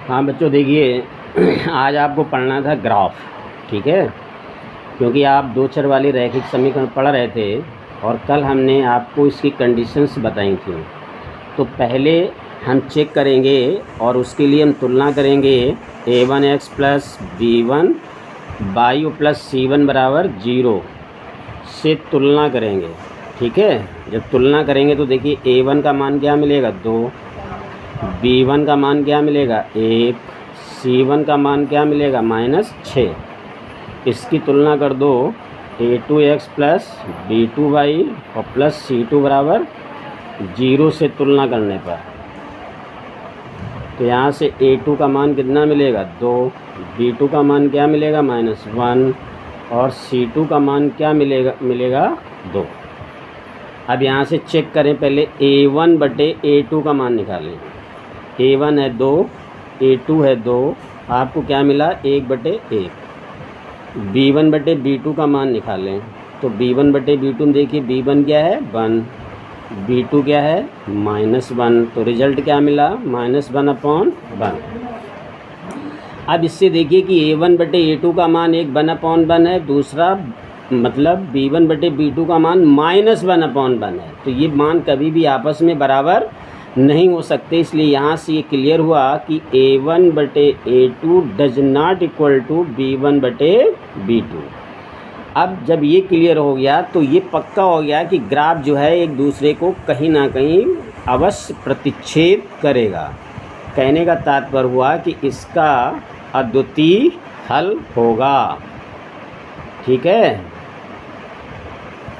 हाँ बच्चों देखिए आज आपको पढ़ना था ग्राफ, ठीक है। क्योंकि आप दो चर वाले रैखिक समीकरण पढ़ रहे थे और कल हमने आपको इसकी कंडीशंस बताई थी। तो पहले हम चेक करेंगे और उसके लिए हम तुलना करेंगे a1x plus b1 by plus c1 बराबर 0 से तुलना करेंगे, ठीक है। जब तुलना करेंगे तो देखिए a1 का मान क्या मिलेगा 2, b1 का मान क्या मिलेगा 1, c1 का मान क्या मिलेगा -6। इसकी तुलना कर दो a2x प्लस b2y और प्लस c2 बराबर 0 से तुलना करने पर तो यहाँ से a2 का मान कितना मिलेगा 2, b2 का मान क्या मिलेगा -1 और c2 का मान क्या मिलेगा 2। अब यहाँ से चेक करें, पहले a1 बटे a2 का मान निकालें। a1 है 2, a2 है 2, आपको क्या मिला 1 बटे 1। b1 बटे b2 का मान निकालें तो b1 बटे b2 में देखिए b1 क्या है 1, b2 क्या है -1, तो रिजल्ट क्या मिला -1/1। अब इससे देखिए कि a1 बटे a2 का मान एक 1/1 है, दूसरा मतलब b1 बटे b2 का मान -1/1 है। तो ये मान कभी भी आपस में बराबर नहीं हो सकते, इसलिए यहाँ से ये क्लियर हुआ कि a1 बटे a2 does not equal to b1 बटे b2। अब जब ये क्लियर हो गया तो ये पक्का हो गया कि ग्राफ जो है एक दूसरे को कहीं ना कहीं अवश्य प्रतिच्छेद करेगा। कहने का तात्पर्य हुआ कि इसका अद्वितीय हल होगा, ठीक है।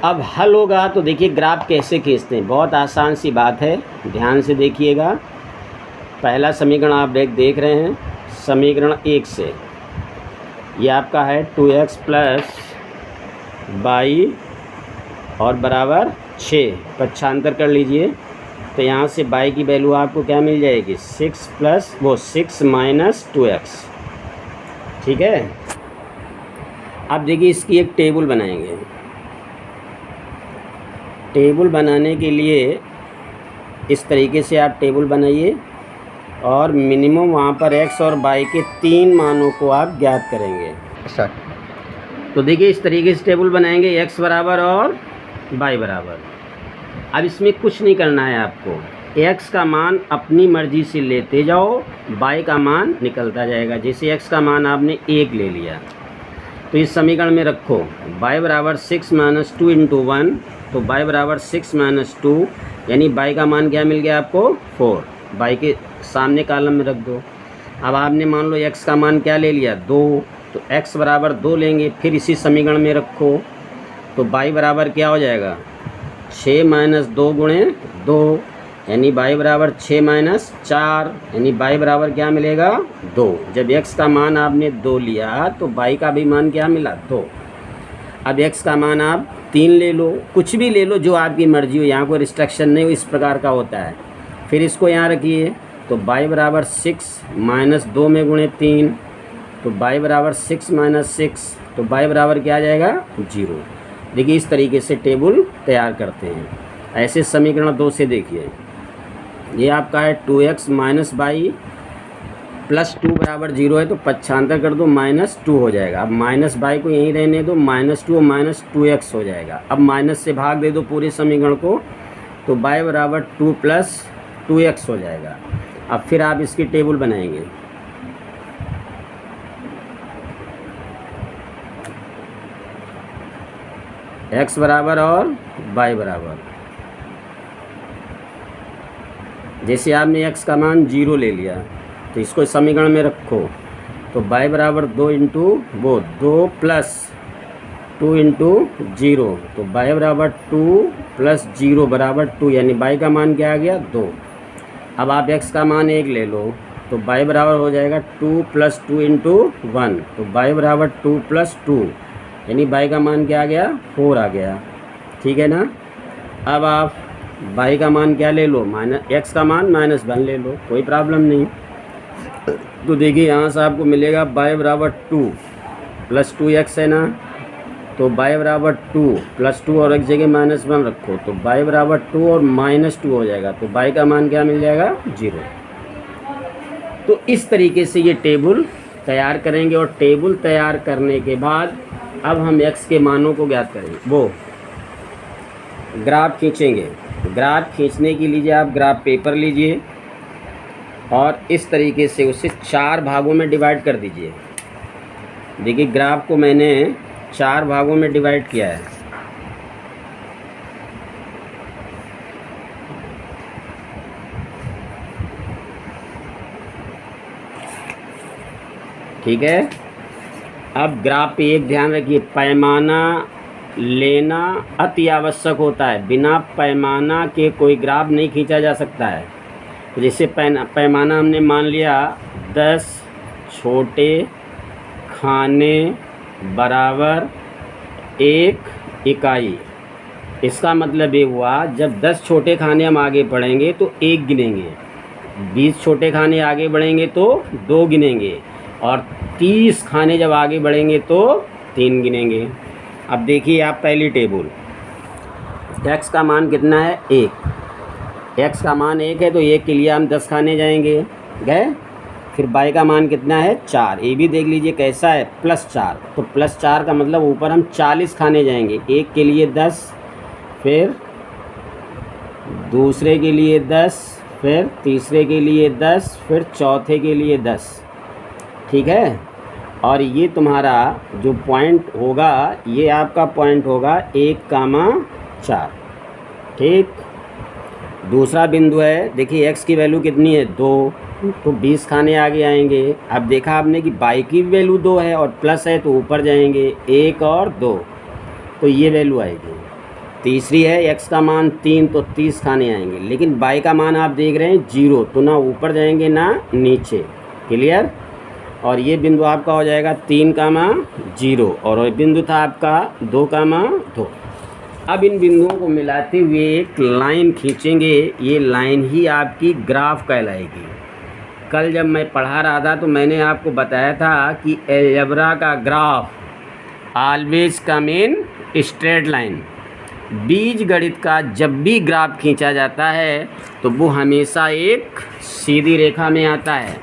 अब हल होगा तो देखिए ग्राफ कैसे खींचते हैं, बहुत आसान सी बात है, ध्यान से देखिएगा। पहला समीकरण आप देख रहे हैं, समीकरण 1 से ये आपका है 2x प्लस बाई और बराबर 6, पक्षांतर कर लीजिए तो यहाँ से बाई की वैल्यू आपको क्या मिल जाएगी 6 प्लस 6 माइनस 2x, ठीक है। अब देखिए इसकी एक टेबल बनाएंगे। टेबल बनाने के लिए इस तरीके से आप टेबल बनाइए और मिनिमम वहाँ पर x और y के 3 मानों को आप ज्ञात करेंगे। तो देखिए इस तरीके से टेबल बनाएंगे x बराबर और y बराबर। अब इसमें कुछ नहीं करना है आपको, x का मान अपनी मर्ज़ी से लेते जाओ, y का मान निकलता जाएगा। जैसे x का मान आपने 1 ले लिया तो इस समीकरण में रखो y बराबर 6 - 2 × 1, तो y बराबर 6 - 2 यानी y का मान क्या मिल गया आपको 4, y के सामने कॉलम में रख दो। अब आपने मान लो x का मान क्या ले लिया 2, तो x बराबर 2 लेंगे, फिर इसी समीकरण में रखो तो y बराबर क्या हो जाएगा 6 - 2 × 2 यानी y बराबर 6 - 4 यानी y बराबर क्या मिलेगा 2। जब x का मान आपने 2 लिया तो y का भी मान क्या मिला 2। अब x का मान आप 3 ले लो, कुछ भी ले लो जो आपकी मर्ज़ी हो, यहाँ कोई रिस्ट्रिक्शन नहीं हो, इस प्रकार का होता है। फिर इसको यहाँ रखिए तो y बराबर 6 - 2 में गुणे 3, तो y बराबर 6 - 6, तो y बराबर क्या आ जाएगा 0। देखिए इस तरीके से टेबल तैयार करते हैं। ऐसे समीकरण 2 से देखिए, ये आपका है 2x माइनस y प्लस 2 बराबर 0 है, तो पक्षांतर कर दो -2 हो जाएगा। अब माइनस y को यहीं रहने दो, -2 और -2x हो जाएगा। अब माइनस से भाग दे दो पूरे समीकरण को तो y बराबर 2 + 2x हो जाएगा। अब फिर आप इसकी टेबल बनाएंगे। x बराबर और y बराबर, जैसे आपने x का मान 0 ले लिया तो इसको समीकरण में रखो तो y बराबर 2 × 2 प्लस 2 × 0, तो y बराबर 2 + 0 बराबर 2 यानी y का मान क्या आ गया 2। अब आप x का मान 1 ले लो तो y बराबर हो जाएगा 2 + 2 × 1, तो y बराबर 2 + 2 यानी y का मान क्या आ गया 4 आ गया, ठीक है ना। अब आप y का मान क्या ले लो x का मान -1 ले लो, कोई प्रॉब्लम नहीं। तो देखिए यहाँ से आपको मिलेगा y बराबर 2 + 2x है ना, तो y बराबर 2 + 2 और एक जगह -1 रखो तो y बराबर 2 और -2 हो जाएगा, तो y का मान क्या मिल जाएगा 0। तो इस तरीके से ये टेबल तैयार करेंगे और टेबल तैयार करने के बाद अब हम x के मानों को ज्ञात करेंगे। वो ग्राफ खींचेंगे। ग्राफ खींचने के लिए आप ग्राफ पेपर लीजिए और इस तरीके से उसे 4 भागों में डिवाइड कर दीजिए। देखिए ग्राफ को मैंने 4 भागों में डिवाइड किया है। ठीक है। अब ग्राफ पे एक ध्यान रखिए, पैमाना लेना अति आवश्यक होता है। बिना पैमाना के कोई ग्राफ नहीं खींचा जा सकता है। जैसे पैमाना हमने मान लिया 10 छोटे खाने बराबर 1 इकाई। इसका मतलब ये हुआ जब 10 छोटे खाने हम आगे बढ़ेंगे तो 1 गिनेंगे, 20 छोटे खाने आगे बढ़ेंगे तो 2 गिनेंगे और 30 खाने जब आगे बढ़ेंगे तो 3 गिनेंगे। अब देखिए आप पहली टेबल, x का मान कितना है 1। x का मान 1 है तो 1 के लिए हम 10 खाने जाएंगे, गए। फिर y का मान कितना है 4। ये भी देख लीजिए कैसा है +4, तो +4 का मतलब ऊपर हम 40 खाने जाएंगे। 1 के लिए 10, फिर दूसरे के लिए 10, फिर तीसरे के लिए 10, फिर चौथे के लिए 10। ठीक है। और ये तुम्हारा जो पॉइंट होगा ये आपका पॉइंट होगा 1,4। ठीक। दूसरा बिंदु है, देखिए x की वैल्यू कितनी है 2, तो 20 खाने आगे आएंगे। अब देखा आपने कि y की वैल्यू 2 है और प्लस है तो ऊपर जाएंगे 1 और 2, तो ये वैल्यू आएगी। तीसरी है x का मान 3, तो 30 खाने आएंगे। लेकिन y का मान आप देख रहे हैं 0, तो ना ऊपर जाएंगे ना नीचे। क्लियर। और ये बिंदु आपका हो जाएगा 3,0 और ये बिंदु था आपका 2,2। अब इन बिंदुओं को मिलाते हुए एक लाइन खींचेंगे। ये लाइन ही आपकी ग्राफ कहलाएगी। कल जब मैं पढ़ा रहा था तो मैंने आपको बताया था कि अलजेब्रा का graph always come in straight line. बीज गणित का जब भी ग्राफ खींचा जाता है तो वो हमेशा एक सीधी रेखा में आता है।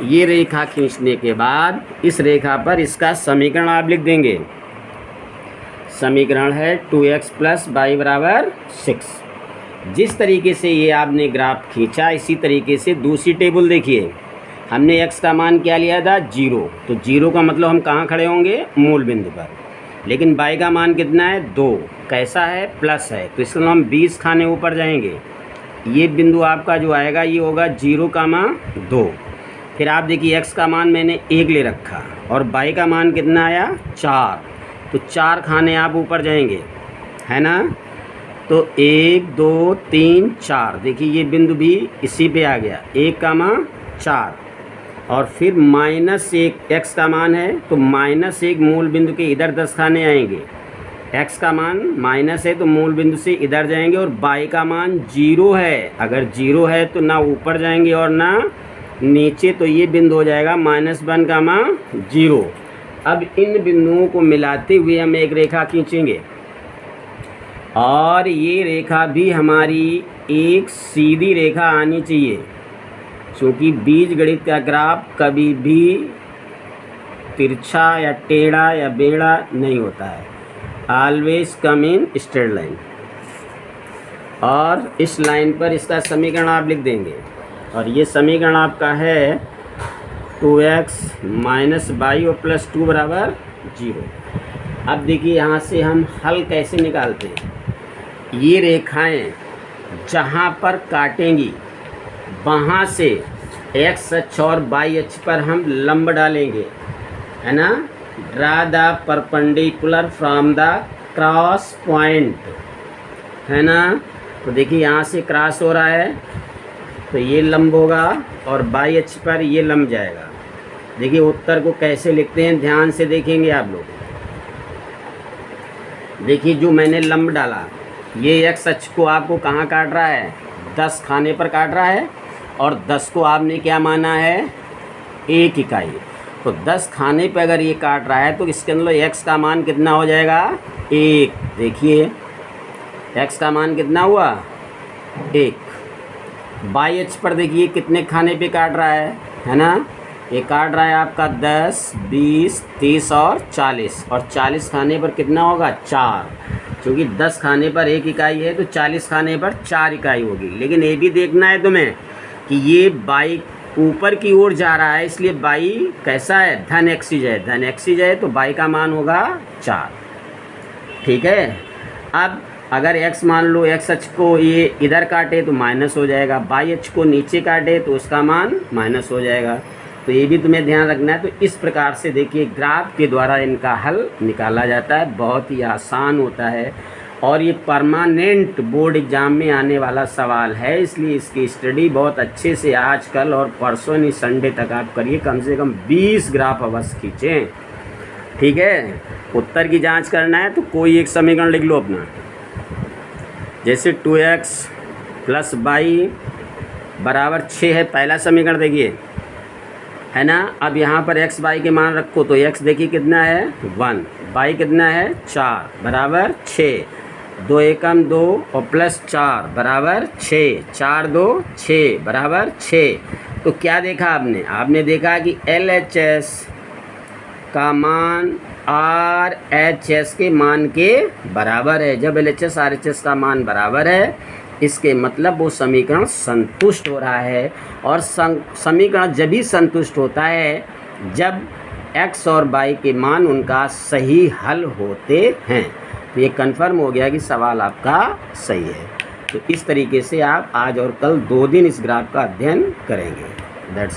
ये रेखा खींचने के बाद इस रेखा पर इसका समीकरण आप लिख देंगे। समीकरण है 2x + y = 6। जिस तरीके से ये आपने ग्राफ खींचा इसी तरीके से दूसरी टेबल देखिए। हमने x का मान क्या लिया था 0, तो 0 का मतलब हम कहाँ खड़े होंगे मूल बिंदु पर। लेकिन y का मान कितना है 2, कैसा है प्लस है, तो इसका हम 20 खाने ऊपर जाएंगे। ये बिंदु आपका जो आएगा ये होगा 0,2। फिर आप देखिए x का मान मैंने 1 ले रखा और y का मान कितना आया 4, तो 4 खाने आप ऊपर जाएंगे, है ना। तो 1 2 3 4, देखिए ये बिंदु भी इसी पे आ गया 1,4। और फिर -1 x का मान है तो -1 मूल बिंदु के इधर 10 खाने आएंगे। x का मान माइनस है तो मूल बिंदु से इधर जाएंगे। और y का मान 0 है, अगर 0 है तो ना ऊपर जाएंगे और ना नीचे, तो ये बिंदु हो जाएगा -1,0। अब इन बिंदुओं को मिलाते हुए हम एक रेखा खींचेंगे और ये रेखा भी हमारी एक सीधी रेखा आनी चाहिए, क्योंकि बीजगणित का ग्राफ कभी भी तिरछा या टेढ़ा या बेड़ा नहीं होता है, always come in straight line. और इस लाइन पर इसका समीकरण आप लिख देंगे और ये समीकरण आपका है 2x - y और +2 = 0। अब देखिए यहाँ से हम हल कैसे निकालते हैं। ये रेखाएं जहाँ पर काटेंगी वहाँ से x अक्ष और y अक्ष पर हम लंब डालेंगे, है ना। Draw the perpendicular from the cross point, है ना। तो देखिए यहाँ से क्रॉस हो रहा है तो ये लंब होगा और y अक्ष पर ये लंब जाएगा। देखिए उत्तर को कैसे लिखते हैं, ध्यान से देखेंगे आप लोग। देखिए जो मैंने लंब डाला ये x अक्ष को आपको कहाँ काट रहा है 10 खाने पर काट रहा है और 10 को आपने क्या माना है 1 इकाई। तो 10 खाने पर अगर ये काट रहा है तो इसके अंदर x का मान कितना हो जाएगा 1। देखिए x का मान कितना हुआ 1। y अक्ष पर देखिए कितने खाने पे काट रहा है ना। ये काट रहा है आपका 10, 20, 30 और 40, और 40 खाने पर कितना होगा 4, क्योंकि 10 खाने पर 1 इकाई है तो 40 खाने पर 4 इकाई होगी। लेकिन ये भी देखना है तुम्हें कि ये बाई ऊपर की ओर जा रहा है, इसलिए बाई कैसा है, धन एक्सिज है। धन एक्सिज है तो बाई का मान होगा 4। ठीक है। अब अगर x मान लो, x अक्ष को ये इधर काटे तो माइनस हो जाएगा, y अक्ष को नीचे काटे तो उसका मान माइनस हो जाएगा। तो ये भी तुम्हें ध्यान रखना है। तो इस प्रकार से देखिए ग्राफ के द्वारा इनका हल निकाला जाता है, बहुत ही आसान होता है और ये परमानेंट बोर्ड एग्ज़ाम में आने वाला सवाल है, इसलिए इसकी स्टडी बहुत अच्छे से आजकल और परसों नहीं संडे तक आप करिए। कम से कम 20 ग्राफ अवश्य खींचें। ठीक है। उत्तर की जांच करना है तो कोई एक समीकरण लिख लो अपना, जैसे 2x + y बराबर 6 है, पहला समीकरण देखिए, है ना। अब यहाँ पर x y के मान रखो तो x देखिए कितना है 1, y कितना है 4 बराबर 6, 2 एकम 2 और +4 बराबर 6, 4 2 6 बराबर 6। तो क्या देखा आपने, आपने देखा कि LHS का मान RHS के मान के बराबर है। जब LHS RHS का मान बराबर है, इसके मतलब वो समीकरण संतुष्ट हो रहा है। और समीकरण जब भी संतुष्ट होता है जब x और y के मान उनका सही हल होते हैं। तो ये कन्फर्म हो गया कि सवाल आपका सही है। तो इस तरीके से आप आज और कल 2 दिन इस ग्राफ का अध्ययन करेंगे। दैट्स